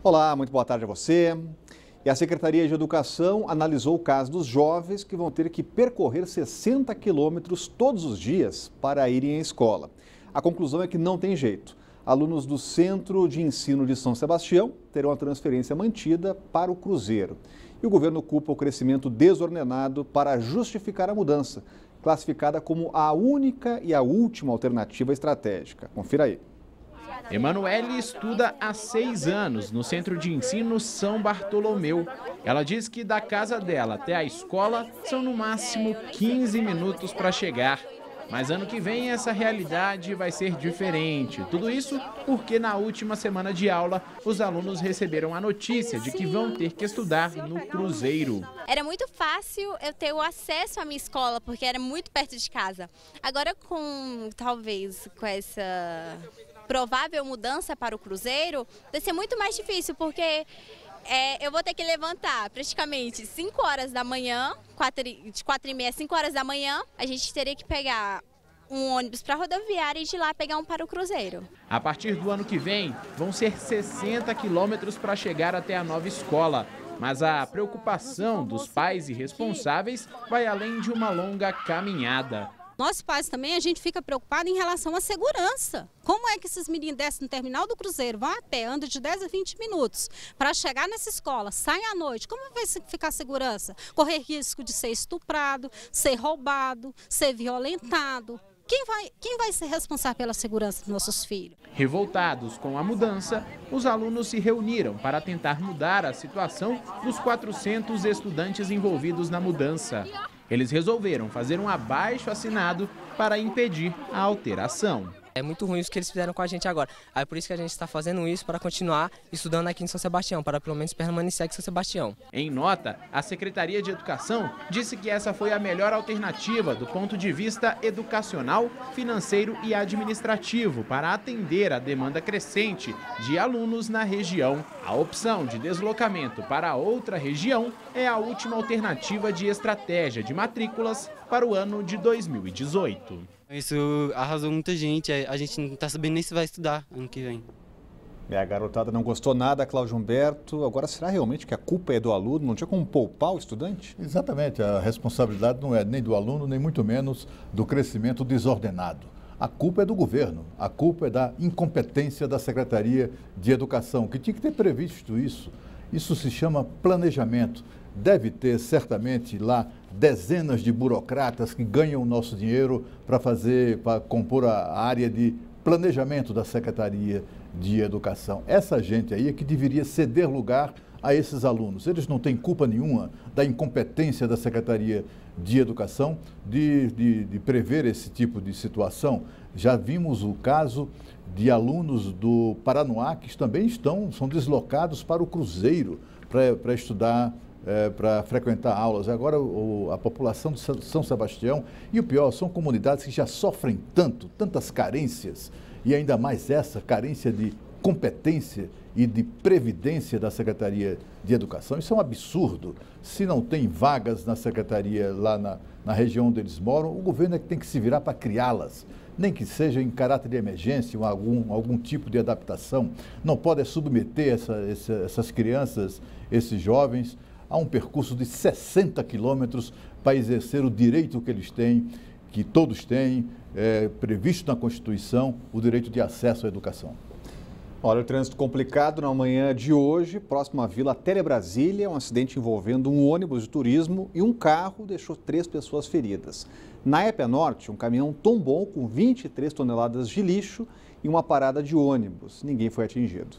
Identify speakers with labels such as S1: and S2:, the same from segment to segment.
S1: Olá, muito boa tarde a você. E a Secretaria de Educação analisou o caso dos jovens que vão ter que percorrer 60 quilômetros todos os dias para irem à escola. A conclusão é que não tem jeito. Alunos do Centro de Ensino de São Sebastião terão a transferência mantida para o Cruzeiro. E o governo culpa o crescimento desordenado para justificar a mudança, classificada como a única e a última alternativa estratégica. Confira aí.
S2: Emanuele estuda há 6 anos no Centro de Ensino São Bartolomeu. Ela diz que da casa dela até a escola são no máximo 15 minutos para chegar. Mas ano que vem essa realidade vai ser diferente. Tudo isso porque na última semana de aula os alunos receberam a notícia de que vão ter que estudar no Cruzeiro.
S3: Era muito fácil eu ter o acesso à minha escola porque era muito perto de casa. Agora talvez com essa provável mudança para o Cruzeiro, vai ser muito mais difícil, porque eu vou ter que levantar praticamente 5 horas da manhã, de 4h30 a 5 horas da manhã, a gente teria que pegar um ônibus para a rodoviária e de lá pegar um para o Cruzeiro.
S2: A partir do ano que vem, vão ser 60 quilômetros para chegar até a nova escola. Mas a preocupação dos pais e responsáveis vai além de uma longa caminhada.
S4: Nós pais também, a gente fica preocupado em relação à segurança. Como é que esses meninos descem no terminal do Cruzeiro, vão a pé, andam de 10 a 20 minutos para chegar nessa escola, saem à noite? Como vai ficar a segurança? Correr risco de ser estuprado, ser roubado, ser violentado. Quem vai ser responsável pela segurança dos nossos filhos?
S2: Revoltados com a mudança, os alunos se reuniram para tentar mudar a situação dos 400 estudantes envolvidos na mudança. Eles resolveram fazer um abaixo-assinado para impedir a alteração.
S5: É muito ruim isso que eles fizeram com a gente agora. Aí por isso que a gente está fazendo isso para continuar estudando aqui em São Sebastião, para pelo menos permanecer aqui em São Sebastião.
S2: Em nota, a Secretaria de Educação disse que essa foi a melhor alternativa do ponto de vista educacional, financeiro e administrativo para atender a demanda crescente de alunos na região. A opção de deslocamento para outra região é a última alternativa de estratégia de matrículas para o ano de 2018.
S6: Isso arrasou muita gente, a gente não está sabendo nem se vai estudar ano que vem.
S1: A garotada não gostou nada, Cláudio Humberto. Agora, será realmente que a culpa é do aluno? Não tinha como poupar o estudante?
S7: Exatamente, a responsabilidade não é nem do aluno, nem muito menos do crescimento desordenado. A culpa é do governo, a culpa é da incompetência da Secretaria de Educação, que tinha que ter previsto isso. Isso se chama planejamento. Deve ter certamente lá dezenas de burocratas que ganham o nosso dinheiro para compor a área de planejamento da Secretaria de Educação. Essa gente aí é que deveria ceder lugar a esses alunos. Eles não têm culpa nenhuma da incompetência da Secretaria de Educação de prever esse tipo de situação. Já vimos o caso de alunos do Paranoá que também são deslocados para o Cruzeiro para estudar, para frequentar aulas. Agora a população de São Sebastião, e o pior, são comunidades que já sofrem tantas carências, e ainda mais essa carência de competência e de previdência da Secretaria de Educação. Isso é um absurdo. Se não tem vagas na Secretaria lá na região onde eles moram, o governo é que tem que se virar para criá-las, nem que seja em caráter de emergência, algum tipo de adaptação. Não pode submeter essas crianças, esses jovens, a um percurso de 60 quilômetros para exercer o direito que eles têm, que todos têm, previsto na Constituição, o direito de acesso à educação.
S1: Olha, o trânsito complicado na manhã de hoje, próximo à Vila Telebrasília, um acidente envolvendo um ônibus de turismo e um carro deixou 3 pessoas feridas. Na Épia Norte, um caminhão tombou com 23 toneladas de lixo e uma parada de ônibus. Ninguém foi atingido.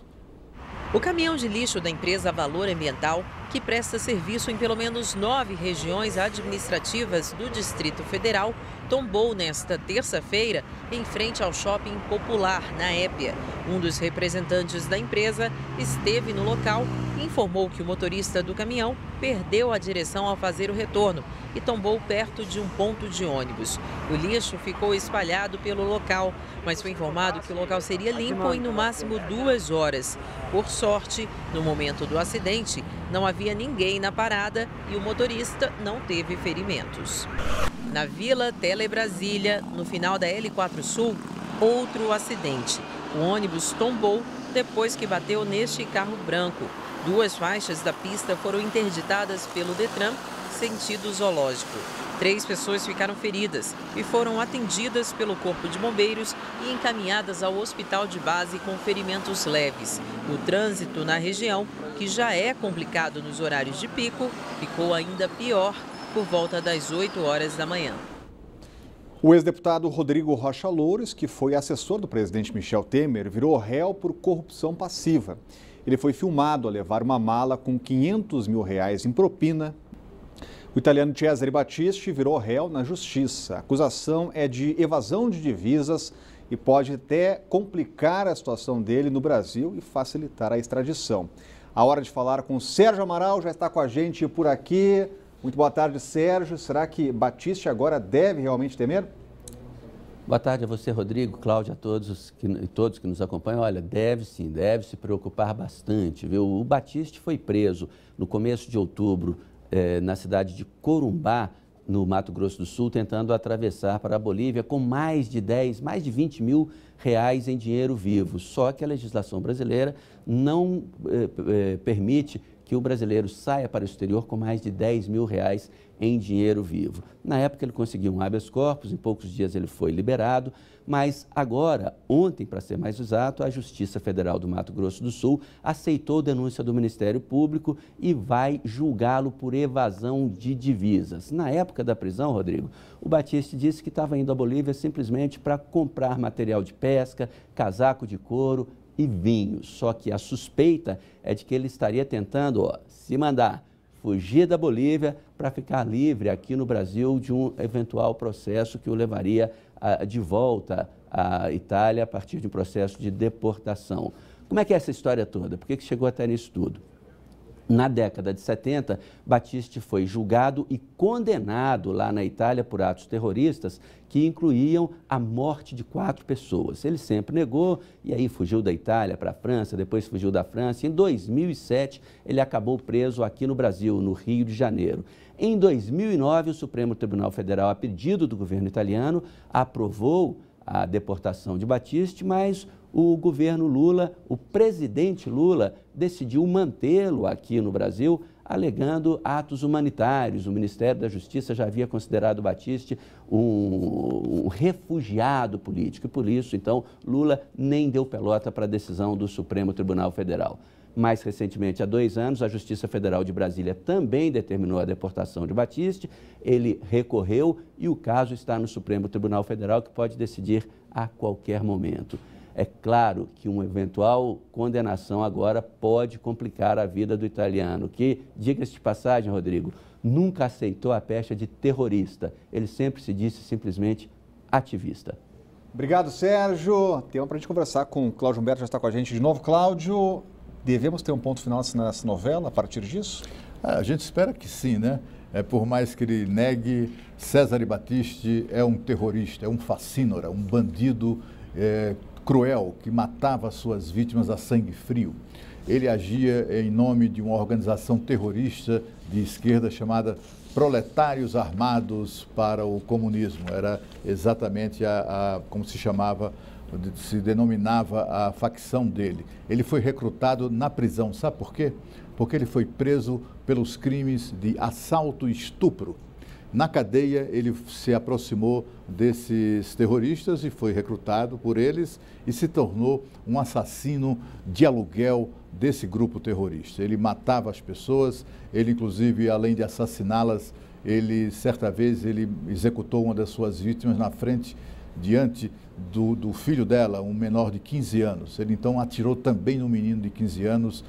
S8: O caminhão de lixo da empresa Valor Ambiental, que presta serviço em pelo menos 9 regiões administrativas do Distrito Federal, tombou nesta terça-feira em frente ao Shopping Popular, na Épia. Um dos representantes da empresa esteve no local e informou que o motorista do caminhão perdeu a direção ao fazer o retorno e tombou perto de um ponto de ônibus. O lixo ficou espalhado pelo local, mas foi informado que o local seria limpo em no máximo 2 horas. Por sorte, no momento do acidente, não havia ninguém na parada e o motorista não teve ferimentos. Na Vila Telebrasília, no final da L4 Sul, outro acidente. O ônibus tombou depois que bateu neste carro branco. 2 faixas da pista foram interditadas pelo Detran, sentido zoológico. 3 pessoas ficaram feridas e foram atendidas pelo Corpo de Bombeiros e encaminhadas ao hospital de base com ferimentos leves. O trânsito na região, que já é complicado nos horários de pico, ficou ainda pior por volta das 8 horas da manhã.
S1: O ex-deputado Rodrigo Rocha Loures, que foi assessor do presidente Michel Temer, virou réu por corrupção passiva. Ele foi filmado a levar uma mala com R$500 mil em propina. O italiano Cesare Battisti virou réu na justiça. A acusação é de evasão de divisas e pode até complicar a situação dele no Brasil e facilitar a extradição. A hora de falar com o Sérgio Amaral já está com a gente por aqui. Muito boa tarde, Sérgio. Será que Battisti agora deve realmente temer?
S9: Boa tarde a você, Rodrigo, Cláudia, a todos que nos acompanham. Olha, deve sim, deve se preocupar bastante, viu? O Battisti foi preso no começo de outubro na cidade de Corumbá, no Mato Grosso do Sul, tentando atravessar para a Bolívia com mais de 20 mil reais em dinheiro vivo. Só que a legislação brasileira não permite que o brasileiro saia para o exterior com mais de 10 mil reais em dinheiro vivo. Na época ele conseguiu um habeas corpus, em poucos dias ele foi liberado, mas agora, ontem, para ser mais exato, a Justiça Federal do Mato Grosso do Sul aceitou a denúncia do Ministério Público e vai julgá-lo por evasão de divisas. Na época da prisão, Rodrigo, o Battisti disse que estava indo à Bolívia simplesmente para comprar material de pesca, casaco de couro e vinho. Só que a suspeita é de que ele estaria tentando se mandar fugir da Bolívia para ficar livre aqui no Brasil de um eventual processo que o levaria de volta à Itália a partir de um processo de deportação. Como é que é essa história toda? Por que chegou até nisso tudo? Na década de 70, Battisti foi julgado e condenado lá na Itália por atos terroristas que incluíam a morte de 4 pessoas. Ele sempre negou e aí fugiu da Itália para a França, depois fugiu da França. Em 2007, ele acabou preso aqui no Brasil, no Rio de Janeiro. Em 2009, o Supremo Tribunal Federal, a pedido do governo italiano, aprovou a deportação de Battisti, mas o governo Lula, o presidente Lula, decidiu mantê-lo aqui no Brasil, alegando atos humanitários. O Ministério da Justiça já havia considerado Battisti um refugiado político e, por isso, então, Lula nem deu pelota para a decisão do Supremo Tribunal Federal. Mais recentemente, há 2 anos, a Justiça Federal de Brasília também determinou a deportação de Battisti. Ele recorreu e o caso está no Supremo Tribunal Federal, que pode decidir a qualquer momento. É claro que uma eventual condenação agora pode complicar a vida do italiano, que, diga-se de passagem, Rodrigo, nunca aceitou a pecha de terrorista. Ele sempre se disse simplesmente ativista.
S1: Obrigado, Sérgio. Tema para a gente conversar com o Cláudio Humberto, já está com a gente de novo. Cláudio, devemos ter um ponto final nessa novela a partir disso?
S7: A gente espera que sim, né? Por mais que ele negue, Cesare Battisti é um terrorista, é um facínora, um bandido cruel, que matava suas vítimas a sangue frio. Ele agia em nome de uma organização terrorista de esquerda chamada Proletários Armados para o Comunismo. Era exatamente como se denominava a facção dele. Ele foi recrutado na prisão, sabe por quê? Porque ele foi preso pelos crimes de assalto e estupro. Na cadeia, ele se aproximou desses terroristas e foi recrutado por eles e se tornou um assassino de aluguel desse grupo terrorista. Ele matava as pessoas, ele inclusive, além de assassiná-las, certa vez, ele executou uma das suas vítimas diante do filho dela, um menor de 15 anos. Ele então atirou também no menino de 15 anos,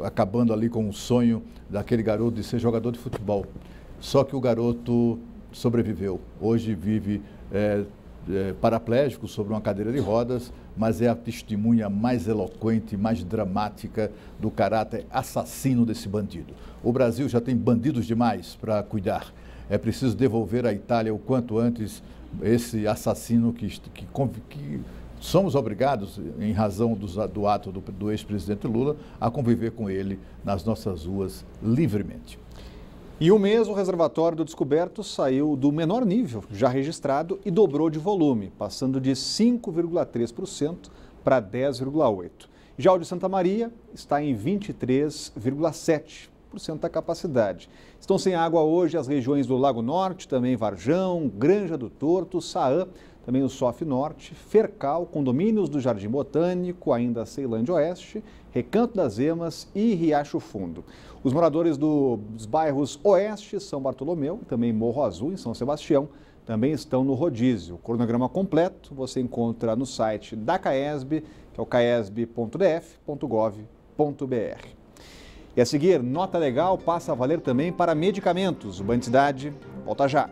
S7: acabando ali com o sonho daquele garoto de ser jogador de futebol. Só que o garoto sobreviveu. Hoje vive paraplégico sobre uma cadeira de rodas, mas é a testemunha mais eloquente, mais dramática do caráter assassino desse bandido. O Brasil já tem bandidos demais para cuidar. É preciso devolver à Itália o quanto antes esse assassino que somos obrigados, em razão do ato do ex-presidente Lula, a conviver com ele nas nossas ruas livremente.
S1: Em um mês, o reservatório do Descoberto saiu do menor nível já registrado e dobrou de volume, passando de 5,3% para 10,8%. Já o de Santa Maria está em 23,7% da capacidade. Estão sem água hoje as regiões do Lago Norte, também Varjão, Granja do Torto, Saã, também o SOF Norte, Fercal, condomínios do Jardim Botânico, ainda Ceilândia Oeste, Recanto das Emas e Riacho Fundo. Os moradores dos bairros Oeste, São Bartolomeu e também Morro Azul, em São Sebastião, também estão no rodízio. O cronograma completo você encontra no site da CAESB, que é o caesb.df.gov.br. E a seguir, nota legal passa a valer também para medicamentos. O Band Cidade volta já.